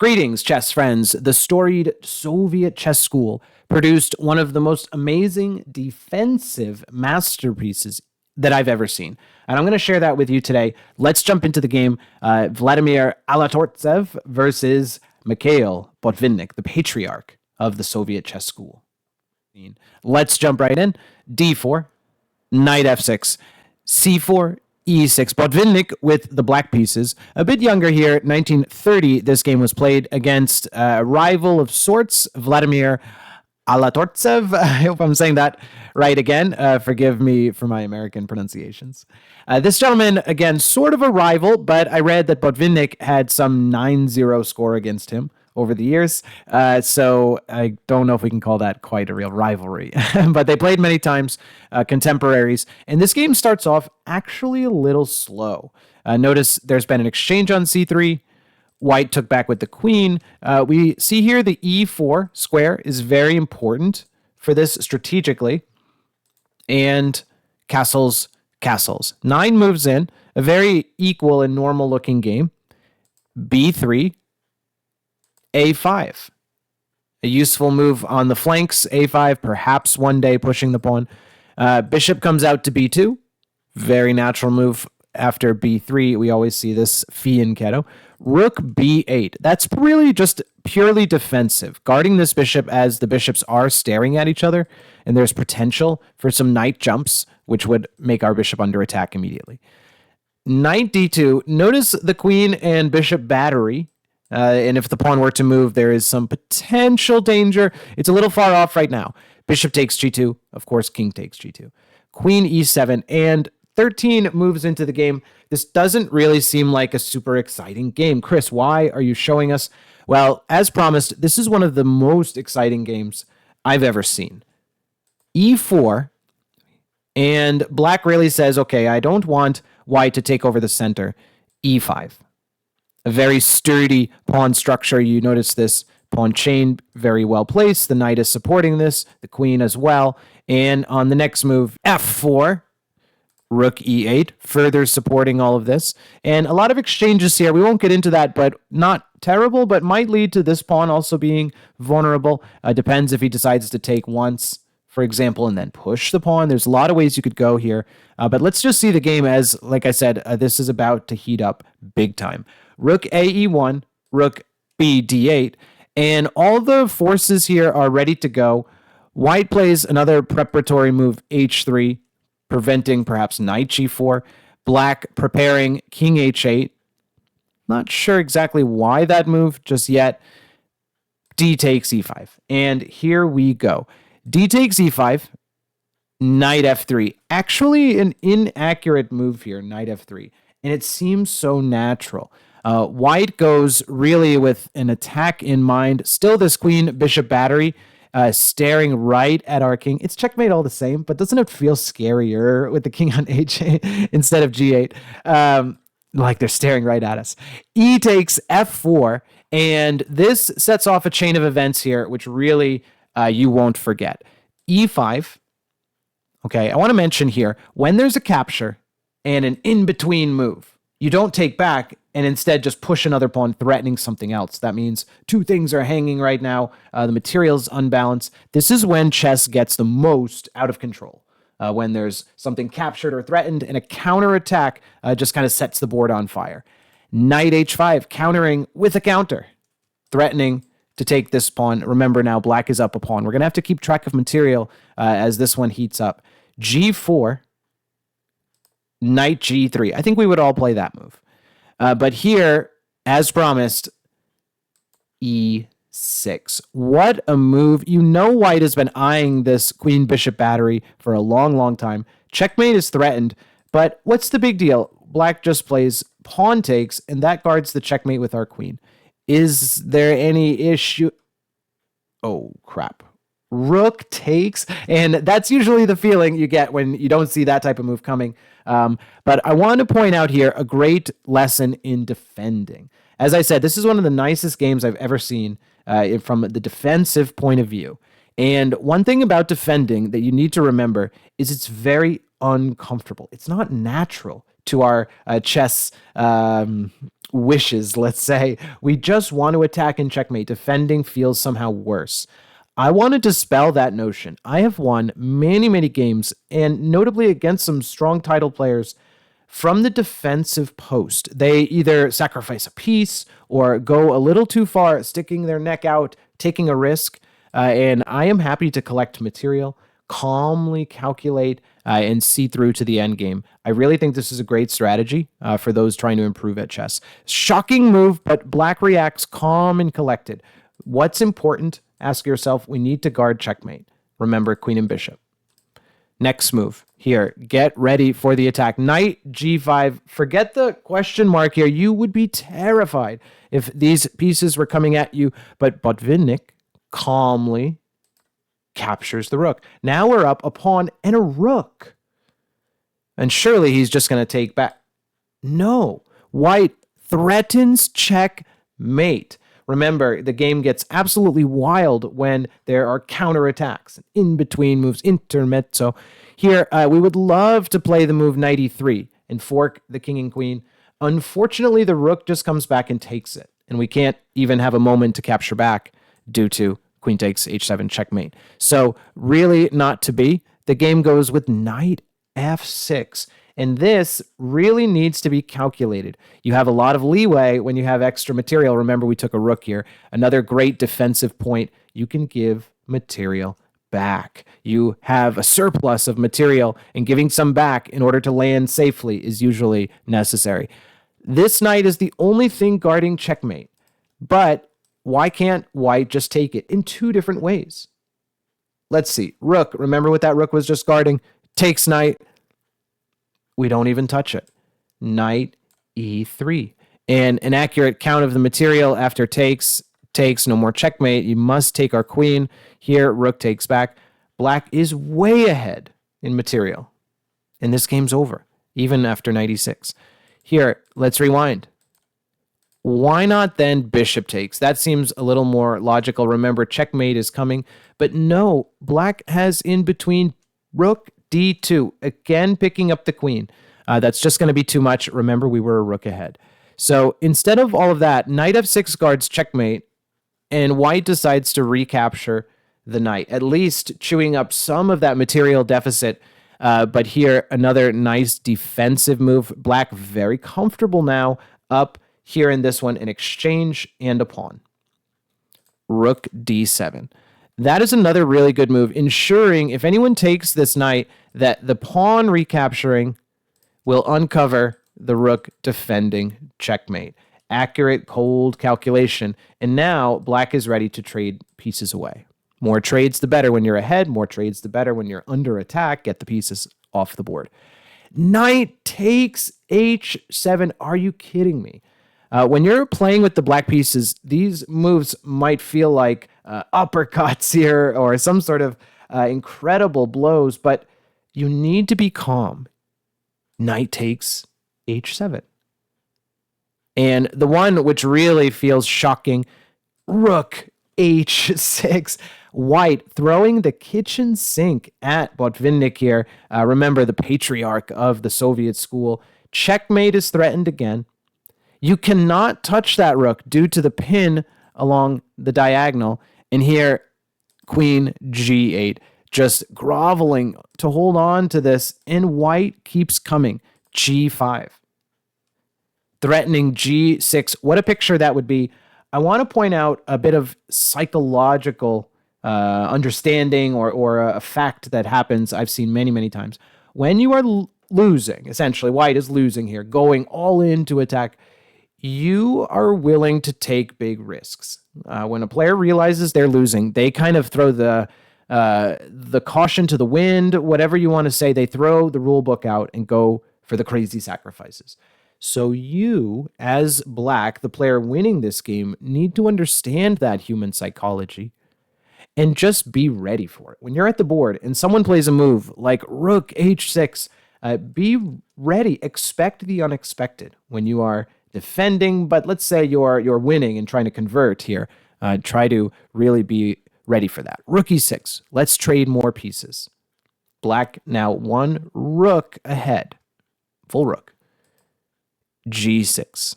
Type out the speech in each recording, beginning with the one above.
Greetings, chess friends. The storied Soviet chess school produced one of the most amazing defensive masterpieces that I've ever seen. And I'm going to share that with you today. Let's jump into the game. Vladimir Alatortsev versus Mikhail Botvinnik, the patriarch of the Soviet chess school. Let's jump right in. D4, knight f6, c4, e6. Botvinnik with the black pieces. A bit younger here, 1930, this game was played against a rival of sorts, Vladimir Alatortsev. I hope I'm saying that right again. Forgive me for my American pronunciations. This gentleman, again, sort of a rival, but I read that Botvinnik had some 9-0 score against him over the years. So I don't know if we can call that quite a real rivalry. But they played many times, contemporaries. And this game starts off actually a little slow. Notice there's been an exchange on c3. White took back with the queen. We see here the e4 square is very important for this strategically. And castles. 9 moves in. A very equal and normal looking game. b3. a5. A useful move on the flanks. a5, perhaps one day pushing the pawn. Bishop comes out to b2. Very natural move after b3. We always see this fianchetto. Rook b8. That's really just purely defensive. Guarding this bishop as the bishops are staring at each other, and there's potential for some knight jumps, which would make our bishop under attack immediately. Knight d2. Notice the queen and bishop battery. And if the pawn were to move, there is some potential danger. It's a little far off right now. Bishop takes g2. Of course, king takes g2. Queen e7. And 13 moves into the game. This doesn't really seem like a super exciting game. Chris, why are you showing us? Well, as promised, this is one of the most exciting games I've ever seen. e4. And black really says, okay, I don't want white to take over the center. e5. A very sturdy pawn structure. You notice this pawn chain very well placed. The knight is supporting this, the queen as well. And on the next move, f4, rook e8, further supporting all of this. And a lot of exchanges here. We won't get into that, but not terrible, but might lead to this pawn also being vulnerable. Depends if he decides to take once, for example, and then push the pawn. There's a lot of ways you could go here. But let's just see the game as, like I said, this is about to heat up big time. Rook a e1, rook b d8, and all the forces here are ready to go. White plays another preparatory move, h3, preventing perhaps knight g4. Black preparing king h8. Not sure exactly why that move just yet. D takes e5, and here we go. D takes e5, knight f3. Actually, an inaccurate move here, knight f3, and it seems so natural. White goes really with an attack in mind. Still this queen bishop battery staring right at our king. It's checkmate all the same, but doesn't it feel scarier with the king on h8 instead of g8? Like they're staring right at us. E takes f4, and this sets off a chain of events here, which really you won't forget. e5. Okay, I want to mention here, when there's a capture and an in-between move, you don't take back and instead just push another pawn, threatening something else. That means two things are hanging right now. The material's unbalanced. This is when chess gets the most out of control. When there's something captured or threatened, and a counterattack just kind of sets the board on fire. Knight h5, countering with a counter, threatening to take this pawn. Remember now, black is up a pawn. We're going to have to keep track of material as this one heats up. g4, knight g3. I think we would all play that move. But here, as promised, e6. What a move. You know white has been eyeing this queen bishop battery for a long, long time. Checkmate is threatened, but what's the big deal? Black just plays pawn takes, and that guards the checkmate with our queen. Is there any issue? Oh, crap. Rook takes, and that's usually the feeling you get when you don't see that type of move coming. But I want to point out here a great lesson in defending. As I said, this is one of the nicest games I've ever seen from the defensive point of view. And one thing about defending that you need to remember is it's very uncomfortable. It's not natural to our chess wishes, let's say. We just want to attack and checkmate. Defending feels somehow worse. I want to dispel that notion. I have won many, many games, and notably against some strong title players from the defensive post. They either sacrifice a piece or go a little too far, sticking their neck out, taking a risk. And I am happy to collect material, calmly calculate, and see through to the end game. I really think this is a great strategy for those trying to improve at chess. Shocking move, but black reacts calm and collected. What's important? Ask yourself, we need to guard checkmate. Remember, queen and bishop. Next move here. Get ready for the attack. Knight g5. Forget the question mark here. You would be terrified if these pieces were coming at you. But Botvinnik calmly captures the rook. Now we're up a pawn and a rook. And surely he's just going to take back. No. White threatens checkmate. Remember, the game gets absolutely wild when there are counterattacks, in-between moves, intermezzo. Here, we would love to play the move knight e3 and fork the king and queen. Unfortunately, the rook just comes back and takes it, and we can't even have a moment to capture back due to queen takes h7 checkmate. So really not to be. The game goes with knight f6. And this really needs to be calculated. You have a lot of leeway when you have extra material. Remember, we took a rook here. Another great defensive point. You can give material back. You have a surplus of material, and giving some back in order to land safely is usually necessary. This knight is the only thing guarding checkmate. But why can't white just take it in two different ways? Let's see. Rook. Remember what that rook was just guarding? Takes knight. We don't even touch it. Knight e3. And an accurate count of the material after takes, no more checkmate. You must take our queen. Here, rook takes back. Black is way ahead in material. And this game's over, even after knight e6. Here, let's rewind. Why not then bishop takes? That seems a little more logical. Remember, checkmate is coming. But no, black has in between rook d2, again picking up the queen. That's just going to be too much. Remember, we were a rook ahead. So instead of all of that, knight f6 guards checkmate, and white decides to recapture the knight, at least chewing up some of that material deficit. But here, another nice defensive move. Black very comfortable now, up here in this one, an exchange and a pawn. Rook d7. That is another really good move, ensuring if anyone takes this knight, that the pawn recapturing will uncover the rook defending checkmate. Accurate, cold calculation. And now black is ready to trade pieces away. More trades, the better when you're ahead. More trades, the better when you're under attack. Get the pieces off the board. Knight takes h7. Are you kidding me? When you're playing with the black pieces, these moves might feel like uppercuts here or some sort of incredible blows, but you need to be calm. Knight takes h7. And the one which really feels shocking, rook h6. White throwing the kitchen sink at Botvinnik here. Remember, the patriarch of the Soviet school. Checkmate is threatened again. You cannot touch that rook due to the pin along the diagonal. And here, queen g8, just groveling to hold on to this. And white keeps coming. g5. Threatening g6. What a picture that would be. I want to point out a bit of psychological understanding or a fact that happens. I've seen many, many times. When you are losing, essentially, white is losing here, going all in to attack, you are willing to take big risks. When a player realizes they're losing, they kind of throw the caution to the wind, whatever you want to say. They throw the rule book out and go for the crazy sacrifices. So you, as black, the player winning this game, need to understand that human psychology and just be ready for it. When you're at the board and someone plays a move like rook h6, be ready. Expect the unexpected when you are defending, but let's say you're winning and trying to convert here. Try to really be ready for that. Rook e6. Let's trade more pieces. Black now one rook ahead. Full rook. g6.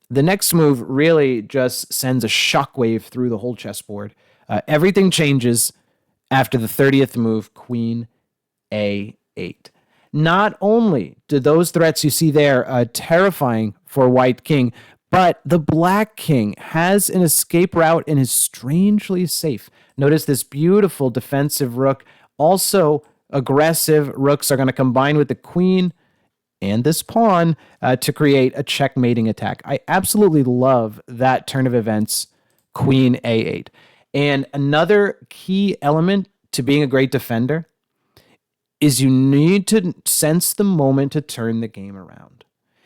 The next move really just sends a shockwave through the whole chessboard. Everything changes after the 30th move, Queen A8. Not only do those threats you see there terrifying for White King, but the Black King has an escape route and is strangely safe. Notice this beautiful defensive rook. Also, aggressive rooks are going to combine with the queen and this pawn to create a checkmating attack. I absolutely love that turn of events, Queen A8. And another key element to being a great defender is you need to sense the moment to turn the game around.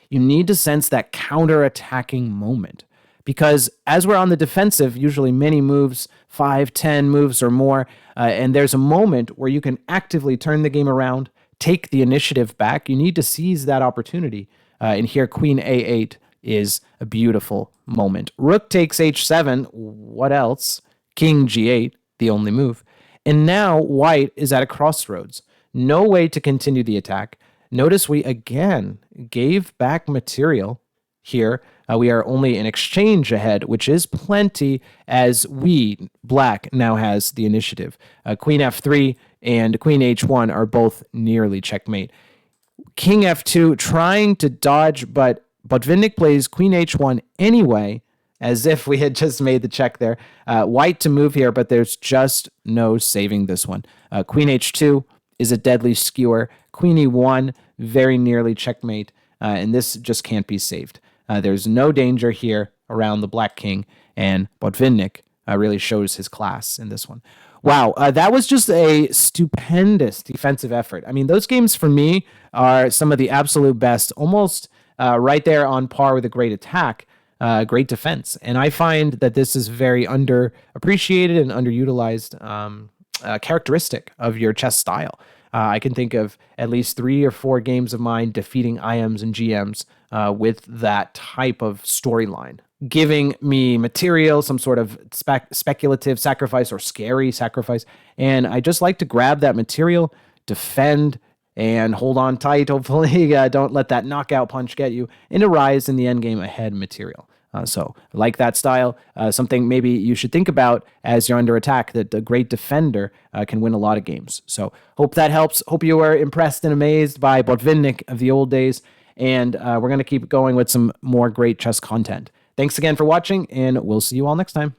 You need to sense that counter-attacking moment. Because as we're on the defensive, usually many moves, 5, 10 moves or more, and there's a moment where you can actively turn the game around, take the initiative back. You need to seize that opportunity. And here, Queen A8 is a beautiful moment. Rook takes H7. What else? King G8, the only move. And now White is at a crossroads. No way to continue the attack. Notice we again gave back material here. We are only an exchange ahead, which is plenty, as Black, now has the initiative. Queen F3 and Queen H1 are both nearly checkmate. King F2 trying to dodge, but Botvinnik plays Queen H1 anyway, as if we had just made the check there. White to move here, but there's just no saving this one. Queen H2 is a deadly skewer. Queen E1, very nearly checkmate, and this just can't be saved. There's no danger here around the Black King, and Botvinnik really shows his class in this one. Wow, that was just a stupendous defensive effort. I mean, those games for me are some of the absolute best, almost right there on par with a great attack, great defense. And I find that this is very underappreciated and underutilized characteristic of your chess style. I can think of at least 3 or 4 games of mine defeating IMs and GMs with that type of storyline, giving me material, some sort of speculative sacrifice or scary sacrifice. And I just like to grab that material, defend, and hold on tight. Hopefully, don't let that knockout punch get you, and arise in the endgame ahead material. So I like that style. Something maybe you should think about as you're under attack, that a great defender can win a lot of games. So hope that helps. Hope you were impressed and amazed by Botvinnik of the old days. And we're going to keep going with some more great chess content. Thanks again for watching, and we'll see you all next time.